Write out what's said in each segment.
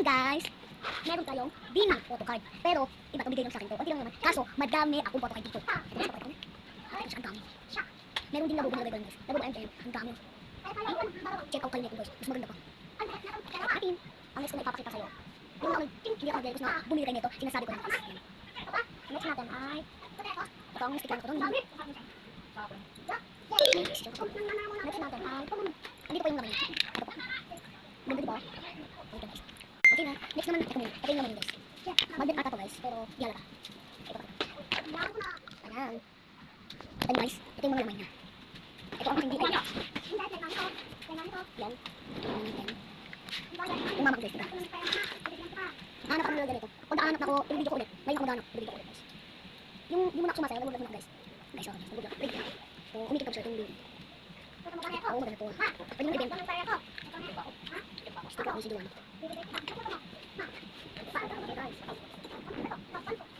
Ngayon guys, meron tayong Bima photocard. Pero, iba itong bigay lang sa akin to. Kunti lang naman. Kaso, madami akong photocard dito. Ito sa photocard. Ito siya, ang dami. Meron din labubo na gagawin guys. Labubo MTM. Ang dami. Check out kayo nito guys. Mas maganda pa. Atin, ang next ko na ipapakita sa'yo. Yung mga hindi ako nag-realize na bumili kayo nito, sinasabi ko lang guys. Next natin ay ito ang sticker ko to. Next natin ay andito pa yung laman niya. Ito pa. Ganda diba? Okay guys. Okay na. Next naman, ito muna. Ito yung laman niya guys. Magdan ata to guys, pero di halata. Ito pa. Ayan. Ayan guys, ito yung mga laman niya. Ito ang hindi ay. Yan. Yung mama ko guys, diba? Hanap ako ng ganito. Pag hanap na ako, i-video ko ulit. Ngayon ako hanap, i-video ko ulit guys. Yung muna ako sumasayaw, nagulog na guys. Guys, okay. Nagulog na. So, kumikip ang shirt yung video. Oo, maganda to. Pwede mo i-benta. Sticker ako si Duan.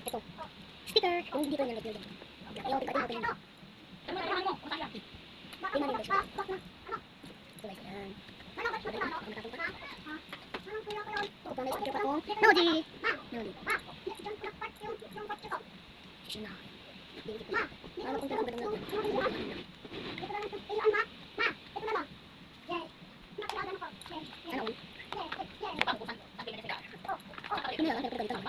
Ito. Sticker. Yung dito yung nag-build. Ayaw, tika ito. Tingnan din guys. Ito guys, ayan. Ito pa may sticker pa ako. Melody! Melody. Sina. Ano kung tingnan ko na ano ulit? Ito nila lang, pero ganito lang.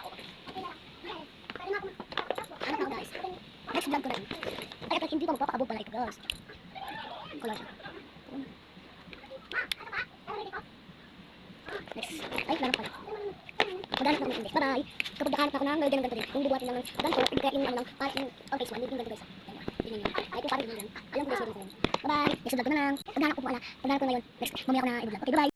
Ano tao guys? Next vlog ko na rin. Ay, at hindi pa magpapakabog pala ito guys. Color siya. Next. Ay, lanap pala. Maghanap na ako ng English. Bye-bye. Kapag nakahanap na ako ng ganito din. Kung bubuhatin lang ng ganito, ibigay yung ano lang, parang yung face one, yung ganito guys. Ay, kung parang ganito lang. Alam ko guys, yung ganito. Bye-bye. Next vlog ko na lang. Paghanap ko po ngayon. Next, mamaya ko na i-vlog. Okay, bye-bye.